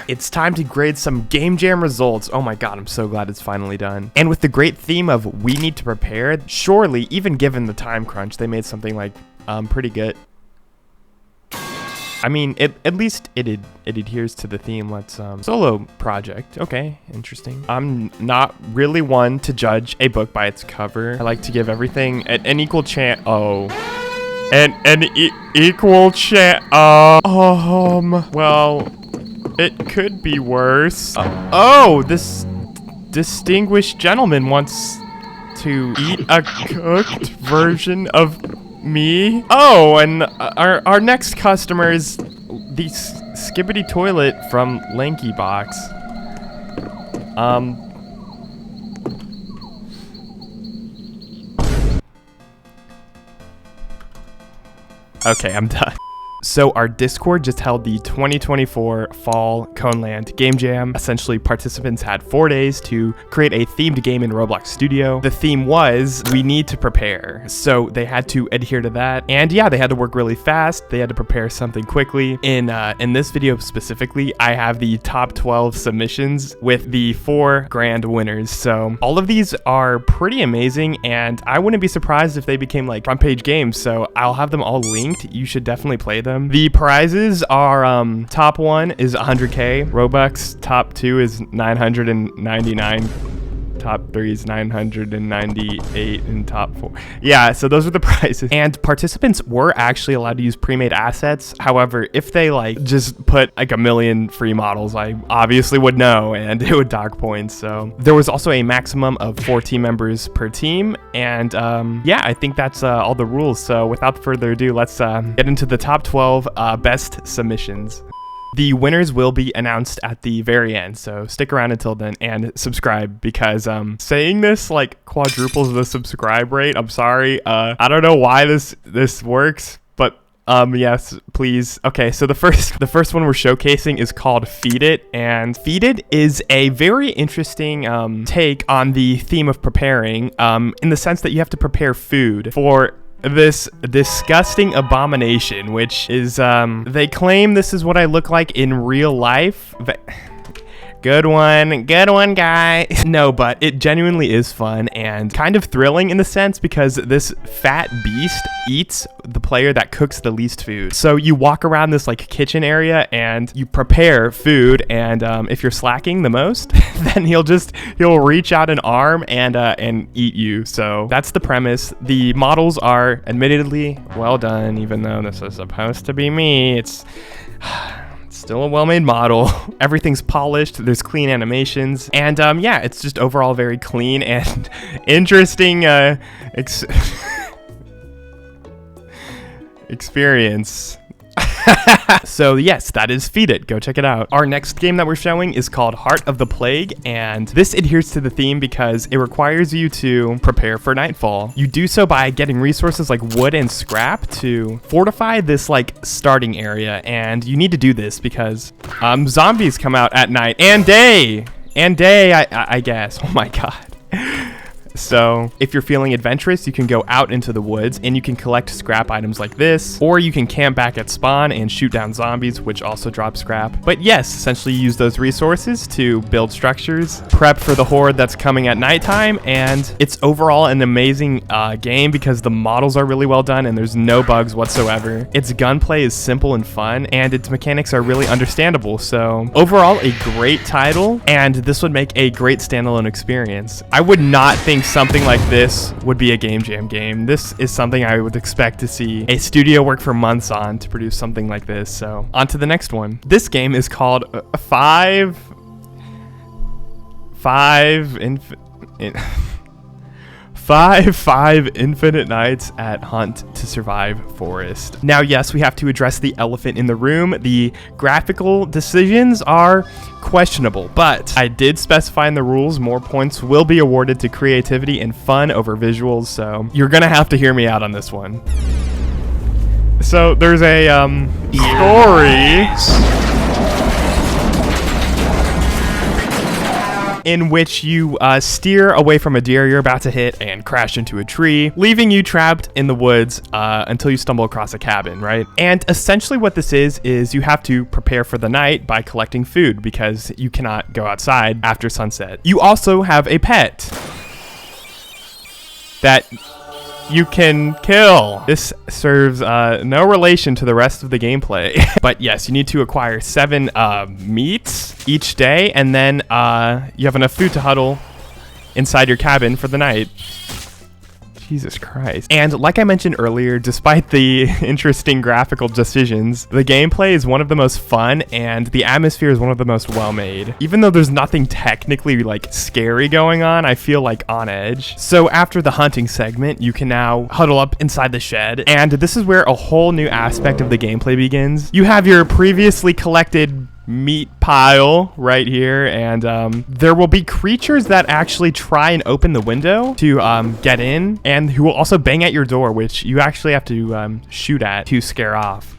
It's time to grade some Game Jam results. Oh my god, I'm so glad it's finally done. And with the great theme of we need to prepare, surely, even given the time crunch, they made something like pretty good. I mean, at least it adheres to the theme. Let's solo project. Okay, interesting. I'm not really one to judge a book by its cover. I like to give everything an equal chance. Oh, an equal chance. Well, it could be worse. Oh, this distinguished gentleman wants to eat a cooked version of me. Oh, and our next customer is the Skibbity Toilet from Lanky Box. Okay, I'm done. So our Discord just held the 2024 Fall Coneland Game Jam. Essentially, participants had 4 days to create a themed game in Roblox Studio. The theme was, we need to prepare. So they had to adhere to that. And yeah, they had to work really fast. They had to prepare something quickly. In this video specifically, I have the top 12 submissions with the 4 grand winners. So all of these are pretty amazing, and I wouldn't be surprised if they became like front page games. So I'll have them all linked. You should definitely play them. The prizes are top 1 is 100k Robux, top 2 is 999, top 3 is 998, and top 4. Yeah, so those are the prizes. And participants were actually allowed to use pre-made assets. However, if they like just put like a million free models, I obviously would know and it would dock points. So there was also a maximum of 4 team members per team. And yeah, I think that's all the rules. So without further ado, let's get into the top 12 best submissions. The winners will be announced at the very end, so stick around until then and subscribe, because saying this like quadruples the subscribe rate. I'm sorry. I don't know why this works, but yes, please. Okay, so the first one we're showcasing is called Feed It, and Feed It is a very interesting take on the theme of preparing, in the sense that you have to prepare food for this disgusting abomination, which is they claim this is what I look like in real life. Good one, guy. No, but it genuinely is fun and kind of thrilling in the sense, because this fat beast eats the player that cooks the least food. So you walk around this like kitchen area and you prepare food, and if you're slacking the most, then he'll reach out an arm and eat you. So that's the premise. The models are admittedly well done, even though this is supposed to be me. It's still a well-made model. Everything's polished. There's clean animations, and yeah, it's just overall very clean and interesting experience. So yes, that is Feed It. Go check it out. Our next game that we're showing is called Heart of the Plague, and this adheres to the theme because it requires you to prepare for nightfall. You do so by getting resources like wood and scrap to fortify this like starting area, and you need to do this because zombies come out at night and day, I guess. Oh my god. So if you're feeling adventurous, you can go out into the woods and you can collect scrap items like this, or you can camp back at spawn and shoot down zombies, which also drop scrap. But yes, essentially use those resources to build structures, prep for the horde that's coming at nighttime, and it's overall an amazing game because the models are really well done and there's no bugs whatsoever. Its gunplay is simple and fun, and its mechanics are really understandable. So overall, a great title, and this would make a great standalone experience. I would not think something like this would be a Game Jam game. This is something I would expect to see a studio work for months on to produce something like this. So on to the next one. This game is called Five Infinite Nights at Hunt to Survive Forest. Now, yes, we have to address the elephant in the room. The graphical decisions are questionable, but I did specify in the rules more points will be awarded to creativity and fun over visuals, so you're gonna have to hear me out on this one. So there's a story in which you steer away from a deer you're about to hit and crash into a tree, leaving you trapped in the woods until you stumble across a cabin, right? And essentially what this is you have to prepare for the night by collecting food because you cannot go outside after sunset. You also have a pet that you can kill. This serves no relation to the rest of the gameplay. But yes, you need to acquire 7 meats each day, and then you have enough food to huddle inside your cabin for the night. Jesus Christ. And like I mentioned earlier, despite the interesting graphical decisions, the gameplay is one of the most fun and the atmosphere is one of the most well-made. Even though there's nothing technically like scary going on, I feel like on edge. So after the hunting segment, you can now huddle up inside the shed, and this is where a whole new aspect of the gameplay begins. You have your previously collected meat pile right here, and there will be creatures that actually try and open the window to get in, and who will also bang at your door, which you actually have to shoot at to scare off.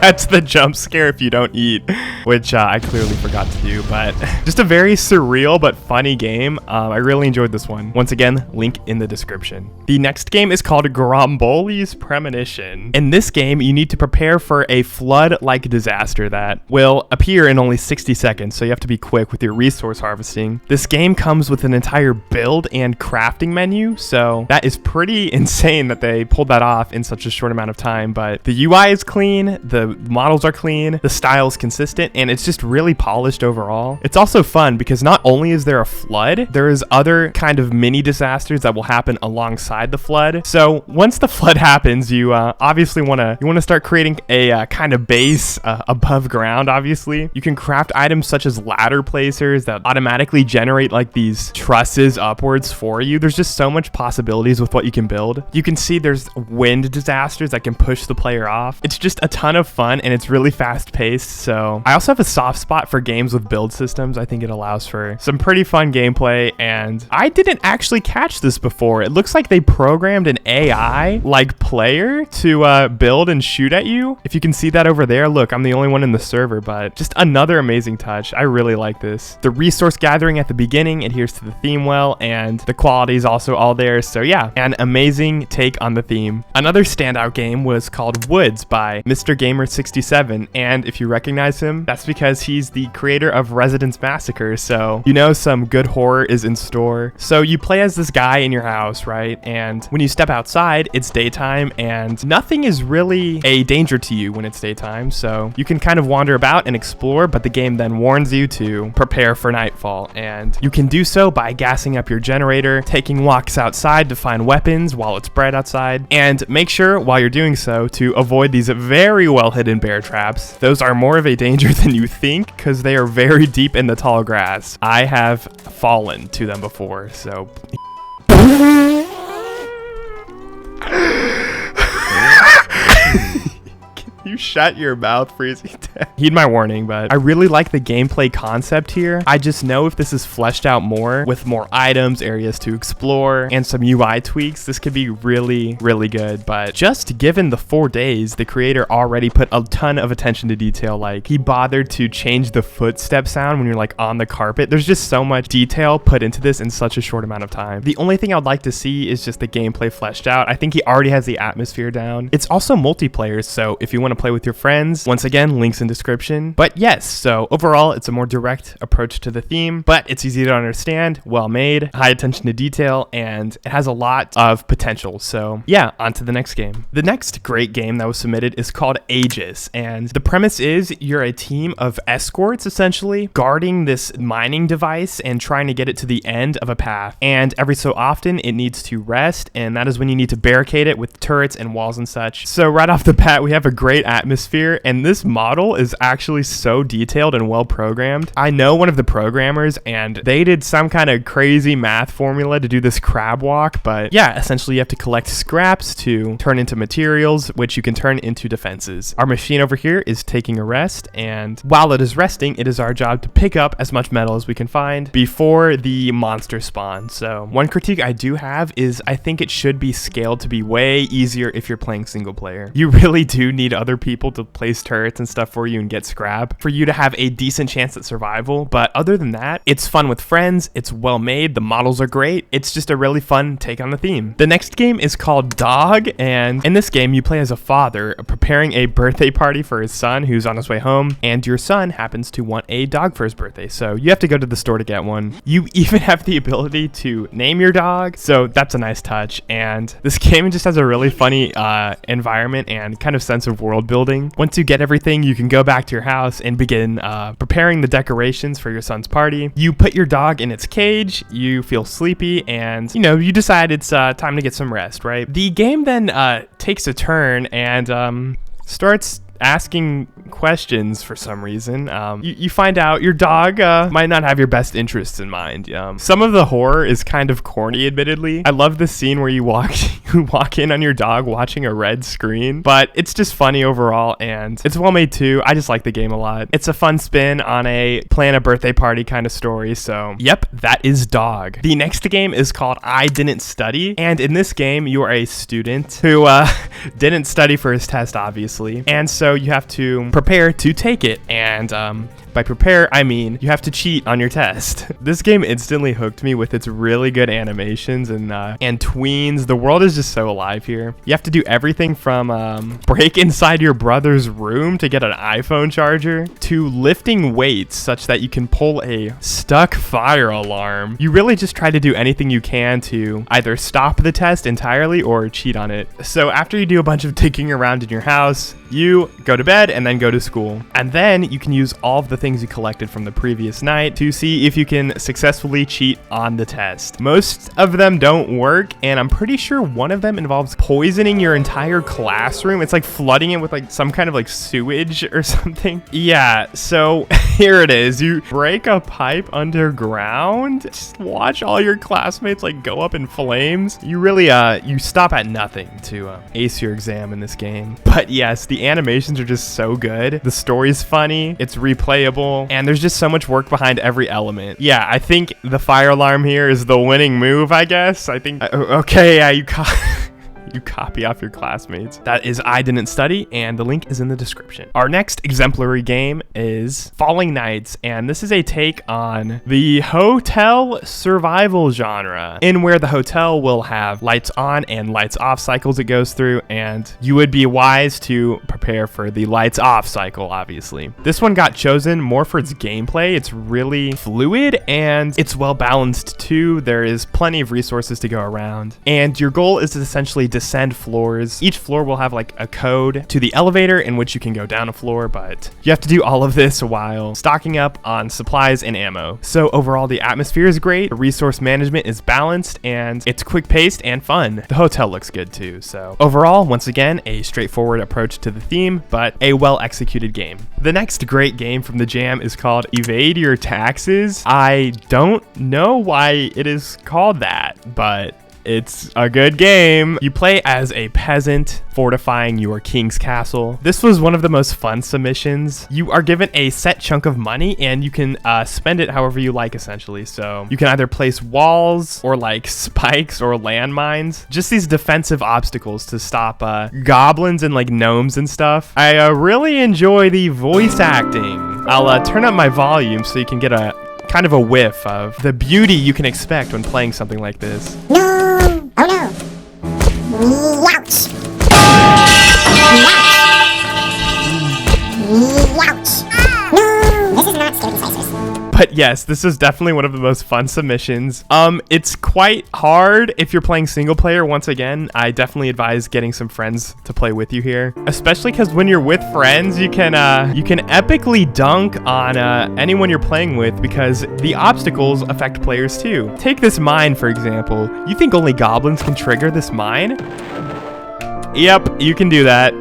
That's the jump scare if you don't eat, which I clearly forgot to do, but just a very surreal but funny game. I really enjoyed this one. Once again, link in the description. The next game is called Grol Premonition. In this game, you need to prepare for a flood-like disaster that will appear in only 60 seconds, so you have to be quick with your resource harvesting. This game comes with an entire build and crafting menu, so that is pretty insane that they pulled that off in such a short amount of time, but the UI is clean, the models are clean, the style is consistent, and it's just really polished overall. It's also fun because not only is there a flood, there is other kind of mini disasters that will happen alongside the flood. So once the flood happens, you obviously want to start creating a kind of base above ground. Obviously, you can craft items such as ladder placers that automatically generate like these trusses upwards for you. There's just so much possibilities with what you can build. You can see there's wind disasters that can push the player off. It's just a ton of fun, and it's really fast paced. So I also have a soft spot for games with build systems. I think it allows for some pretty fun gameplay, and I didn't actually catch this before. It looks like they programmed an AI like player to build and shoot at you. If you can see that over there, look, I'm the only one in the server, but just another amazing touch. I really like this. The resource gathering at the beginning adheres to the theme well, and the quality is also all there. So yeah, an amazing take on the theme. Another standout game was called Woods by Mr. Gamer67, and if you recognize him, that's because he's the creator of Residence Massacre, so you know some good horror is in store. So you play as this guy in your house, right? And when you step outside, it's daytime, and nothing is really a danger to you when it's daytime, so you can kind of wander about and explore, but the game then warns you to prepare for nightfall, and you can do so by gassing up your generator, taking walks outside to find weapons while it's bright outside, and make sure while you're doing so to avoid these very well hidden bear traps. Those are more of a danger than you think because they are very deep in the tall grass. I have fallen to them before, so you shut your mouth, Freezy. Heed my warning, but I really like the gameplay concept here. I just know if this is fleshed out more with more items, areas to explore, and some UI tweaks, this could be really, really good. But just given the 4 days, the creator already put a ton of attention to detail. Like, he bothered to change the footstep sound when you're like on the carpet. There's just so much detail put into this in such a short amount of time. The only thing I'd like to see is just the gameplay fleshed out. I think he already has the atmosphere down. It's also multiplayer, so if you want to play with your friends, once again, links in description. But yes, so overall, it's a more direct approach to the theme, but it's easy to understand, well made, high attention to detail, and it has a lot of potential. So yeah, on to the next game. The next great game that was submitted is called Agis, and the premise is you're a team of escorts, essentially, guarding this mining device and trying to get it to the end of a path. And every so often, it needs to rest, and that is when you need to barricade it with turrets and walls and such. So right off the bat, we have a great atmosphere, and this model is actually so detailed and well programmed. I know one of the programmers, and they did some kind of crazy math formula to do this crab walk, but yeah, essentially you have to collect scraps to turn into materials, which you can turn into defenses. Our machine over here is taking a rest, and while it is resting, it is our job to pick up as much metal as we can find before the monster spawn. So one critique I do have is I think it should be scaled to be way easier if you're playing single player. You really do need other people to place turrets and stuff for for you and get scrap for you to have a decent chance at survival. But other than that, it's fun with friends. It's well made. The models are great. It's just a really fun take on the theme. The next game is called Dog, and in this game you play as a father preparing a birthday party for his son who's on his way home, and your son happens to want a dog for his birthday, so you have to go to the store to get one. You even have the ability to name your dog, so that's a nice touch. And this game just has a really funny environment and kind of sense of world building. Once you get everything, you can go back to your house and begin preparing the decorations for your son's party. You put your dog in its cage, you feel sleepy, and you decide it's time to get some rest, right? The game then takes a turn and starts asking questions for some reason. You find out your dog might not have your best interests in mind. Some of the horror is kind of corny, admittedly. I love the scene where you walk in on your dog watching a red screen, but it's just funny overall, and it's well made too. I just like the game a lot. It's a fun spin on a plan a birthday party kind of story. So yep, that is Dog. The next game is called I Didn't Study, and in this game you are a student who didn't study for his test, obviously, and so you have to prepare to take it, and by prepare, I mean you have to cheat on your test. This game instantly hooked me with its really good animations and tweens. The world is just so alive here. You have to do everything from break inside your brother's room to get an iPhone charger, to lifting weights such that you can pull a stuck fire alarm. You really just try to do anything you can to either stop the test entirely or cheat on it. So after you do a bunch of digging around in your house, you go to bed and then go to school. And then you can use all of the things you collected from the previous night to see if you can successfully cheat on the test. Most of them don't work, and I'm pretty sure one of them involves poisoning your entire classroom. It's like flooding it with like some kind of like sewage or something. Yeah, so here it is. You break a pipe underground. Just watch all your classmates like go up in flames. You really you stop at nothing to ace your exam in this game. But yes, the animations are just so good. The story's funny. It's replayable. And there's just so much work behind every element. Yeah, I think the fire alarm here is the winning move, I guess. I think, okay, yeah, you copy off your classmates. That is I Didn't Study, and the link is in the description. Our next exemplary game is Falling Nights, and this is a take on the hotel survival genre, in where the hotel will have lights on and lights off cycles it goes through, and you would be wise to prepare for the lights off cycle, obviously. This one got chosen more for its gameplay. It's really fluid, and it's well balanced too. There is plenty of resources to go around, and your goal is to essentially descend floors. Each floor will have like a code to the elevator in which you can go down a floor, but you have to do all of this while stocking up on supplies and ammo. So overall, the atmosphere is great, the resource management is balanced, and it's quick paced and fun. The hotel looks good too. So overall, once again, a straightforward approach to the theme, but a well executed game. The next great game from the Jam is called Evade Your Taxes. I don't know why it is called that, but it's a good game. You play as a peasant fortifying your king's castle. This was one of the most fun submissions. You are given a set chunk of money and you can spend it however you like, essentially. So you can either place walls or like spikes or landmines, just these defensive obstacles to stop goblins and like gnomes and stuff. I really enjoy the voice acting. I'll turn up my volume so you can get a kind of a whiff of the beauty you can expect when playing something like this. No! Oh no! Ouch! Ouch! No! This is not scary decisors. But yes, this is definitely one of the most fun submissions. It's quite hard if you're playing single player. Once again, I definitely advise getting some friends to play with you here, especially because when you're with friends, you can epically dunk on anyone you're playing with, because the obstacles affect players too. Take this mine, for example. You think only goblins can trigger this mine? Yep, you can do that.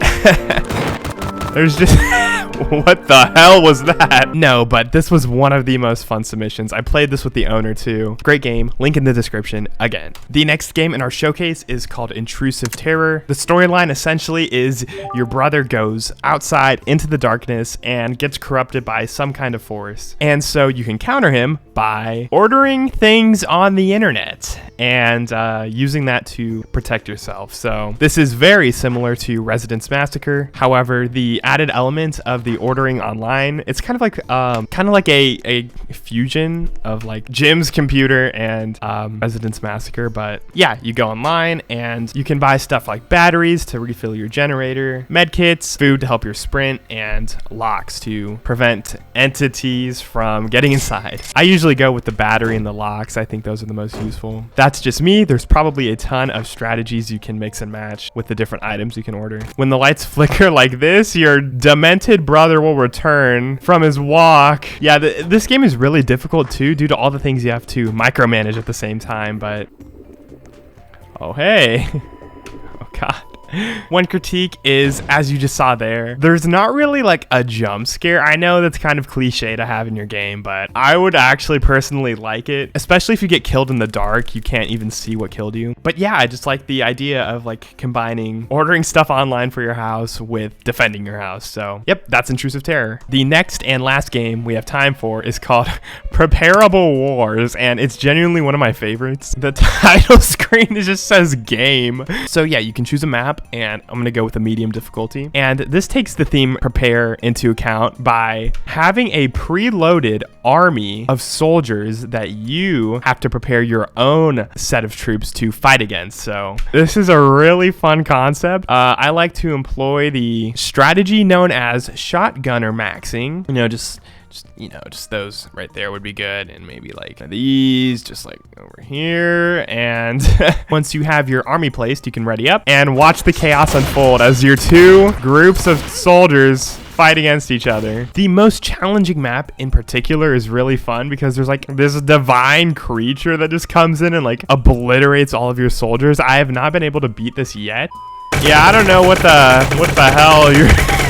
There's just... What the hell was that? No, but this was one of the most fun submissions. I played this with the owner too. Great game. Link in the description again. The next game in our showcase is called Intrusion Terror. The storyline essentially is your brother goes outside into the darkness and gets corrupted by some kind of force. And so you can counter him by ordering things on the internet and using that to protect yourself. So this is very similar to Residence Massacre. However, the added element of the ordering online. It's kind of like a fusion of like Jim's Computer and Residence Massacre, but yeah, you go online and you can buy stuff like batteries to refill your generator, med kits, food to help your sprint, and locks to prevent entities from getting inside. I usually go with the battery and the locks. I think those are the most useful. That's just me. There's probably a ton of strategies you can mix and match with the different items you can order. When the lights flicker like this, your demented brother will return from his walk. Yeah, this game is really difficult too due to all the things you have to micromanage at the same time, but oh hey. Oh god. One critique is, as you just saw there's not really like a jump scare. I know that's kind of cliche to have in your game, but I would actually personally like it, especially if you get killed in the dark. You can't even see what killed you. But yeah, I just like the idea of like combining ordering stuff online for your house with defending your house. So yep, that's Intrusive Terror. The next and last game we have time for is called Preparable Wars, and it's genuinely one of my favorites. The title screen just says game. So yeah, you can choose a map, and I'm gonna go with a medium difficulty. And this takes the theme prepare into account by having a preloaded army of soldiers that you have to prepare your own set of troops to fight against. So this is a really fun concept. I like to employ the strategy known as shotgunner maxing. Just those right there would be good, and maybe like these just like over here. And once you have your army placed, you can ready up and watch the chaos unfold as your two groups of soldiers fight against each other. The most challenging map in particular is really fun because there's like this divine creature that just comes in and like obliterates all of your soldiers. I have not been able to beat this yet. Yeah, I don't know what the hell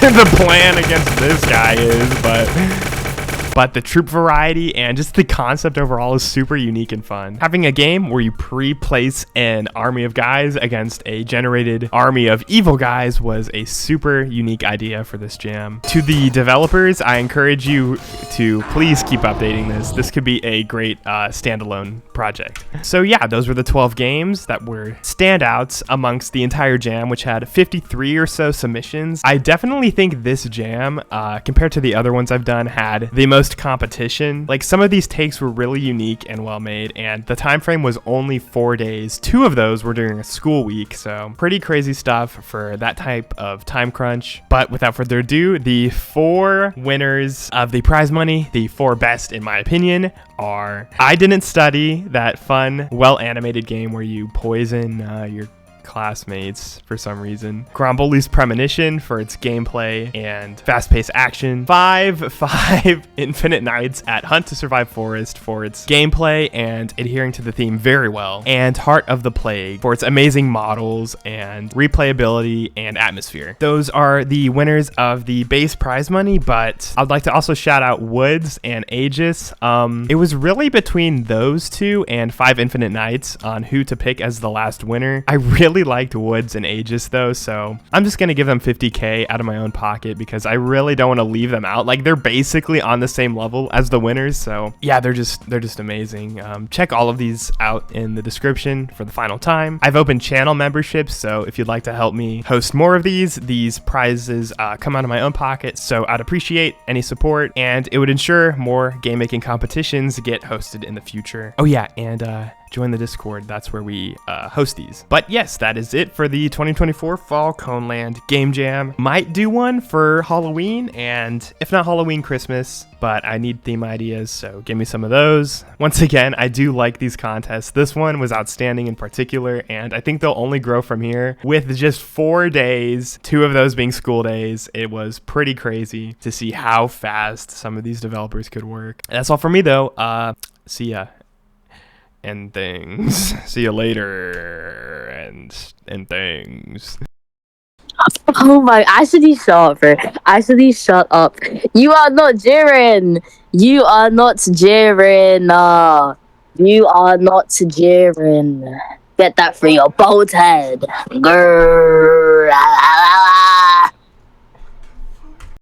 the plan against this guy is, but the troop variety and just the concept overall is super unique and fun. Having a game where you pre-place an army of guys against a generated army of evil guys was a super unique idea for this jam. To the developers, I encourage you to please keep updating this. This could be a great standalone project. So yeah, those were the 12 games that were standouts amongst the entire jam, which had 53 or so submissions. I definitely think this jam, compared to the other ones I've done, had the most competition. Like, some of these takes were really unique and well made, and the time frame was only 4 days. 2 of those were during a school week, so pretty crazy stuff for that type of time crunch. But without further ado, the 4 winners of the prize money, the 4 best in my opinion, are I Didn't Study, that fun, well-animated game where you poison your classmates for some reason. Grol Premonition for its gameplay and fast-paced action. 5 Infinite Nights at Hunt to Survive Forest for its gameplay and adhering to the theme very well. And Heart of the Plague for its amazing models and replayability and atmosphere. Those are the winners of the base prize money, but I'd like to also shout out Woods and Agis. It was really between those two and 5 Infinite Nights on who to pick as the last winner. I really liked Woods and Agis though, so I'm just gonna give them 50k out of my own pocket because I really don't want to leave them out. Like, they're basically on the same level as the winners, so yeah, they're just amazing. Check all of these out in the description for the final time. I've opened channel memberships, so if you'd like to help me host more of these prizes come out of my own pocket, so I'd appreciate any support, and it would ensure more game making competitions get hosted in the future. Oh yeah, and join the Discord. That's where we host these. But yes, that is it for the 2024 Fall Coneland Game Jam. Might do one for Halloween, and if not Halloween, Christmas, but I need theme ideas, so give me some of those. Once again, I do like these contests. This one was outstanding in particular, and I think they'll only grow from here. With just 4 days, 2 of those being school days, it was pretty crazy to see how fast some of these developers could work. That's all for me though. See ya. And things. See you later. And things. Oh my, actually shut up, bro. Actually shut up. You are not Jiren. You are not Jiren. You are not Jiren. Get that for your boat head. Grrr.